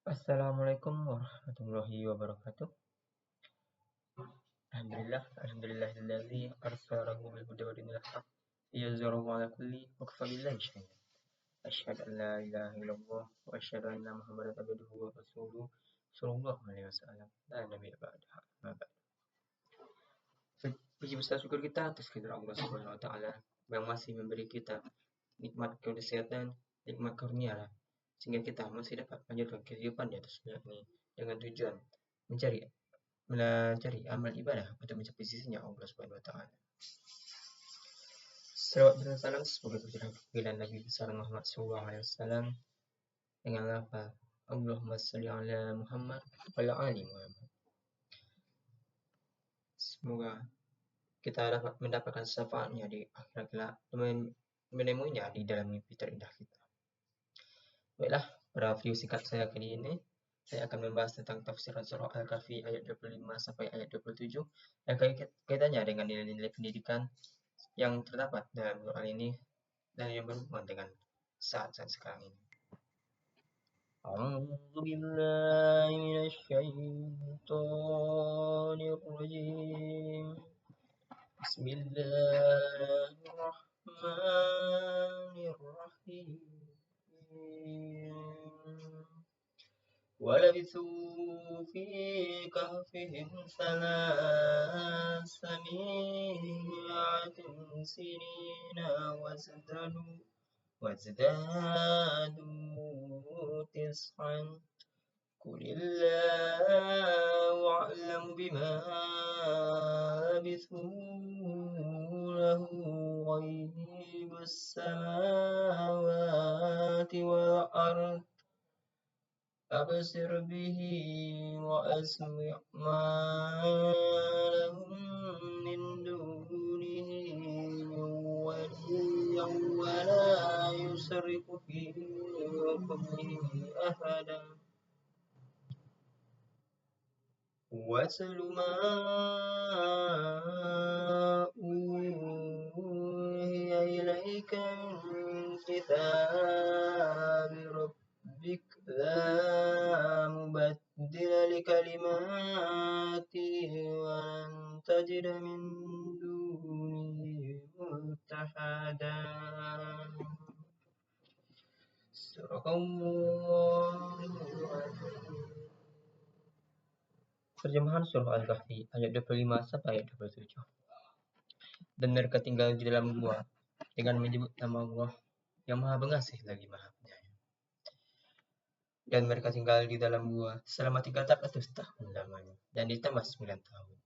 Assalamualaikum warahmatullahi wabarakatuh. Alhamdulillahilladzi arsala bil huda wa dinil haq liyuzhirahu ala kulli wa kafa billahi shahidan. Asyhadu an la ilaha illallah wa asyhadu anna Muhammadan abduhu wa rasuluhu sallallahu alaihi wasallam. La nabiyya ba'dahu. Amma ba'd. Puji besar syukur kita atas kehadirat Allah Subhanahu wa taala yang masih memberi kita nikmat kesehatan, nikmat karunia sehingga kita masih dapat melanjutkan kehidupan di atas dunia ini dengan tujuan mencari mencari amal ibadah untuk mencapai sisinya Allah Subhanahu wa taala. Salawat dan salam semoga tercurah kepada Nabi besar Muhammad sallallahu alaihi wasallam dengan lafaz Allahumma shalli ala Muhammad wa ala ali Muhammad. Semoga kita dapat mendapatkan syafaatnya di akhirat kelak dan menemuinya di dalam mimpi terindah kita. Baiklah, pada video singkat saya kali ini saya akan membahas tentang tafsiran surah Al-Kahfi ayat 25 sampai ayat 27 yang kaitannya dengan nilai-nilai pendidikan yang terdapat dalam Quran ini dan yang berhubungan dengan saat-saat sekarang ini. A'udzu billahi minasyaitonir rajim. Bismillahirrahmanirrahim. ولبثوا في كهفهم 300 سنين وازدادوا 9 قل الله أعلم بما لبثوا له غيب السماوات والأرض أبصر به وأسمع ما لهم من دونه ولي ولا يشرك في حكمه أحدا واتل ما أوحي إليك من كتاب ربك لا مبدل لكلماته ولن تجد من دونه ملتحدا صدق الله العظيم. Terjemahan surah Al-Kahfi ayat 25 sampai ayat 27. Dan mereka tinggal di dalam gua dengan menyebut nama Allah yang Maha Pengasih lagi Maha Penyayang. Dan mereka tinggal di dalam gua selama 300 tahun lamanya dan ditambah 9 tahun.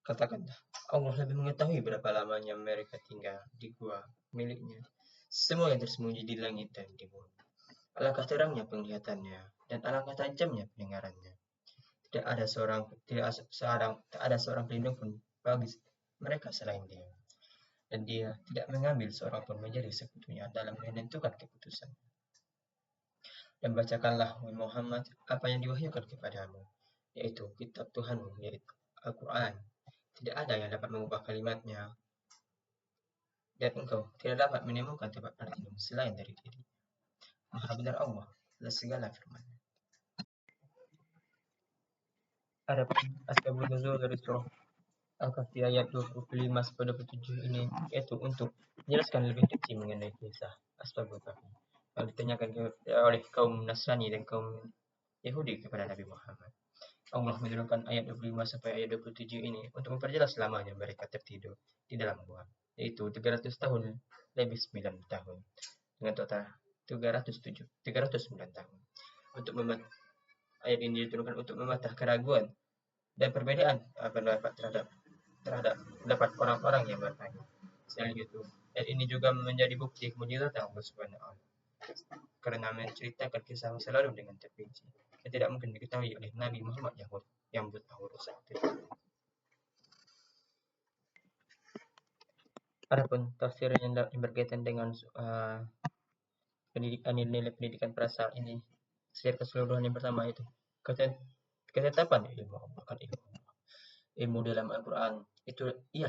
Katakanlah, Allah lebih mengetahui berapa lamanya mereka tinggal di gua miliknya. Semua yang tersembunyi di langit dan di bumi. Alangkah terangnya penglihatannya dan alangkah tajamnya pendengarannya. Tak ada seorang pelindung pun bagi mereka selain Dia. Dan Dia tidak mengambil seorang pun menjadi sekutunya dalam menentukan keputusan. Dan bacakanlah Muhammad apa yang diwahyukan kepadamu, yaitu kitab Tuhanmu, yaitu Al-Quran. Tidak ada yang dapat mengubah kalimatnya, dan engkau tidak dapat menemukan tempat artinya selain dari diri. Maha benar Allah atas segala firman. Adapun asbabun nuzul dari surah Al-Kahfi ayat 25-27 ini yaitu untuk menjelaskan lebih rinci mengenai kisah Ashabul Kahfi yang ditanyakan oleh kaum Nasrani dan kaum Yahudi kepada Nabi Muhammad. Allah menurunkan ayat 25 sampai ayat 27 ini untuk memperjelas lamanya mereka tertidur di dalam gua, yaitu 300 tahun lebih 9 tahun dengan total 309 tahun. Ayat ini diturunkan untuk mematah keraguan dan perbedaan pendapat terhadap pendapat orang-orang yang bertanya. Selain itu, ayat ini juga menjadi bukti mukjizat Allah Subhanahu wa taala karena menceritakan kisah masa lalu dengan terperinci yang tidak mungkin diketahui oleh Nabi Muhammad yang buta huruf saat itu. Adapun tafsir yang berkaitan dengan nilai pendidikan pada saat ini secara keseluruhan, yang pertama itu ketetapan ilmu Allah, ilmu dalam Al-Quran itu iya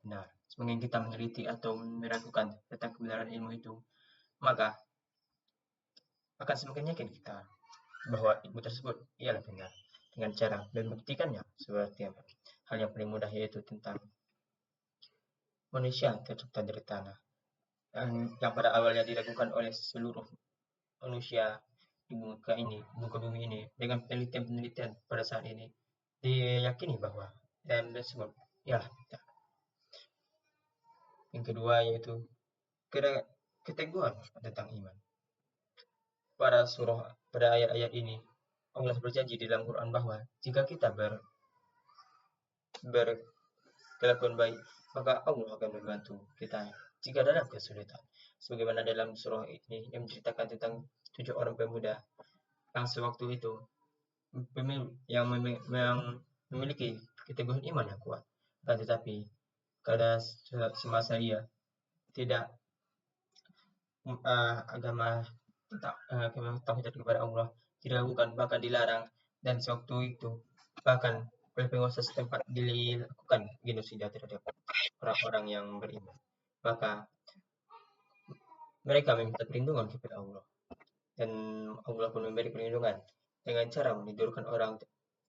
benar. Semakin kita meneliti atau meragukan tentang kebenaran ilmu itu, maka akan semakin yakin kita bahwa ilmu tersebut ialah benar dengan cara membuktikannya seperti apa. Hal yang paling mudah yaitu tentang manusia tercipta dari tanah yang pada awalnya dilakukan oleh seluruh manusia di muka bumi ini dengan penelitian-penelitian pada saat ini diyakini bahwa dan tersebut ialah benar. Yang kedua yaitu keteguhan tentang iman. Pada ayat-ayat ini Allah berjanji di dalam Quran bahwa jika kita berkelakuan baik, maka Allah akan membantu kita jika dalam kesulitan. Sebagaimana dalam surah ini yang menceritakan tentang 7 orang pemuda yang sewaktu itu yang memiliki keteguhan iman yang kuat, dan tetapi pada semasa ia tidak agama tauhid kepada Allah dilakukan, bahkan dilarang, dan sewaktu itu bahkan oleh penguasa setempat dilakukan genosida terhadap orang-orang yang beriman. Maka mereka meminta perlindungan kepada Allah, dan Allah pun memberi perlindungan dengan cara menidurkan orang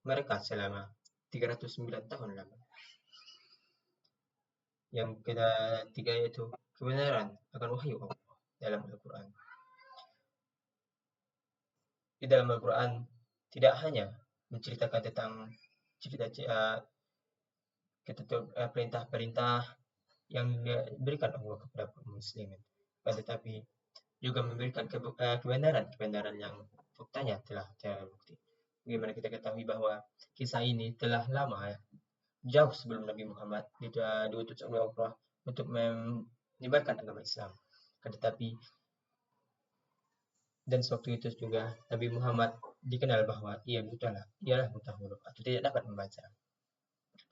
mereka selama 309 tahun lama. Yang ketiga yaitu kebenaran akan wahyu Allah dalam Al-Quran. Di dalam Al-Quran tidak hanya menceritakan tentang perintah-perintah yang diberikan Allah kepada kaum muslimin, tetapi juga memberikan kebenaran yang faktanya telah terbukti. Bagaimana kita ketahui bahwa kisah ini telah lama jauh sebelum Nabi Muhammad diutus oleh Allah untuk menyebarkan agama Islam. Tetapi dan sewaktu itu juga Nabi Muhammad dikenal bahwa ialah buta huruf atau tidak dapat membaca.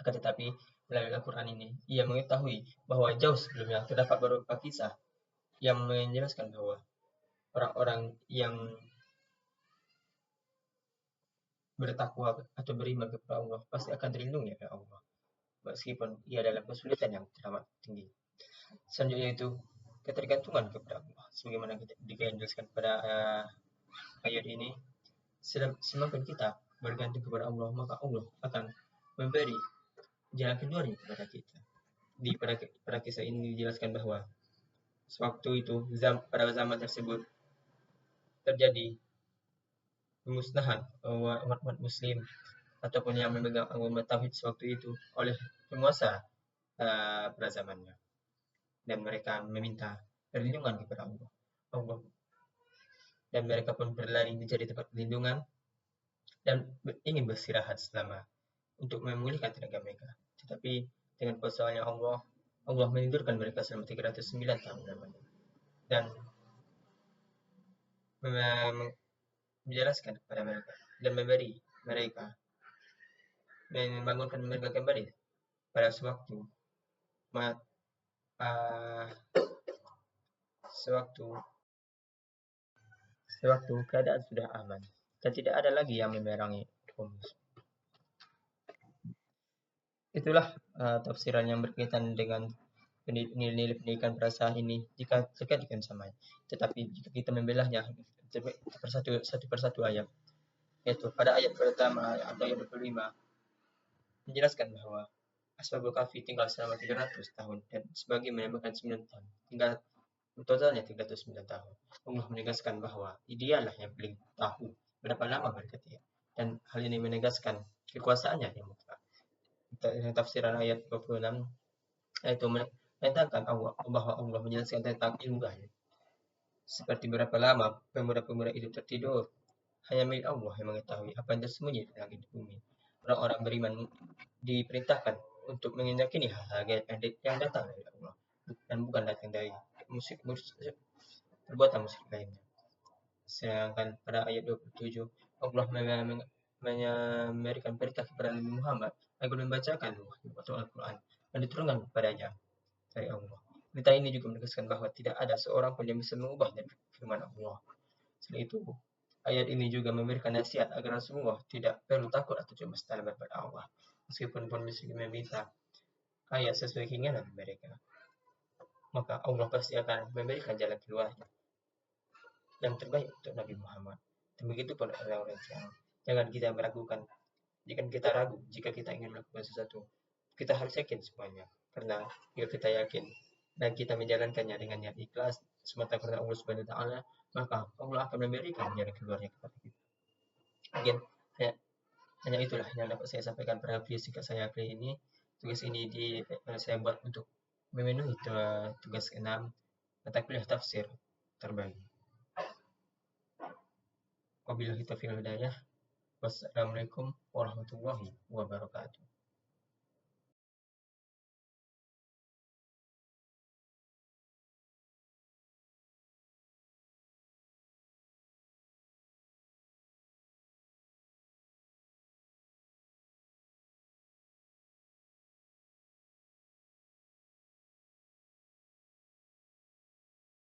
Akan tetapi melalui Al-Quran ini ia mengetahui bahwa jauh sebelumnya terdapat beberapa kisah yang menjelaskan bahwa orang-orang yang bertakwa atau beriman kepada Allah pasti akan terlindungi oleh Allah meskipun ia dalam kesulitan yang teramat tinggi. Selanjutnya itu ketergantungan kepada Allah, sebagaimana kita dijelaskan pada ayat ini. Semakin kita bergantung kepada Allah, maka Allah akan memberi jalan keluarnya kepada kita. Pada kisah ini dijelaskan bahwa sewaktu itu pada zaman tersebut terjadi pemusnahan umat muslim ataupun yang memegang agama tauhid sewaktu itu oleh penguasa pada zamannya, dan mereka meminta perlindungan kepada Allah dan mereka pun berlari mencari tempat perlindungan dan ingin beristirahat selama untuk memulihkan tenaga mereka. Tetapi dengan kuasa-Nya Allah menidurkan mereka selama 309 tahun lamanya dan menjelaskan kepada mereka dan memberi mereka membangunkan mereka kembali pada sewaktu keadaan sudah aman dan tidak ada lagi yang memerangi kaum muslim. Itulah tafsiran yang berkaitan dengan nilai-nilai pendidikan pada ini jika dikaitkan sama. Tetapi jika kita membelahnya satu persatu ayat, yaitu pada ayat pertama atau ayat 25 menjelaskan bahwa Ashabul Kahfi tinggal selama 300 tahun dan sebagai menambahkan 9 tahun tinggal totalnya 309 tahun. Allah menegaskan bahwa dialah yang paling tahu berapa lama mereka tinggal, dan hal ini menegaskan kekuasaannya yang mutlak. Tafsiran ayat 26 yaitu menyatakan bahwa Allah menjelaskan tentang ilmu gaib, seperti berapa lama pemuda-pemuda itu tertidur. Hanya milik Allah yang mengetahui apa yang tersembunyi di langit dan bumi. Orang-orang beriman diperintahkan untuk meyakini hal-hal yang datang dari Allah dan bukan datang dari perbuatan musyrik lainnya. Sedangkan pada ayat 27 Allah memberikan perintah kepada Nabi Muhammad agar membacakan atau Al-Quran dan diturunkan kepadanya dari Allah. Perintah ini juga menegaskan bahwa tidak ada seorang pun yang bisa mengubah dari firman Allah. Selain itu, ayat ini juga memberikan nasihat agar semua tidak perlu takut atau cemas dalam beribadah Allah, meskipun pun meminta ayat sesuai keinginan mereka, maka Allah pasti akan memberikan jalan keluarnya. yang terbaik untuk Nabi Muhammad. Dan begitu pun orang-orang yang jangan kita meragukan. Jika kita ragu, jika kita ingin melakukan sesuatu, kita harus yakin semuanya. Karena jika kita yakin dan kita menjalankannya dengan niat ikhlas semata karena Allah Subhanahu wa taala, maka Allah akan memberikan jalan keluarnya kepada kita. Mungkin hanya itulah yang dapat saya sampaikan pada video singkat saya kali ini. Tugas ini saya buat untuk memenuhi tugas 6 mata kuliah tafsir terbagi. Wabillahi taufiq wal hidayah. Wassalamualaikum warahmatullahi wabarakatuh.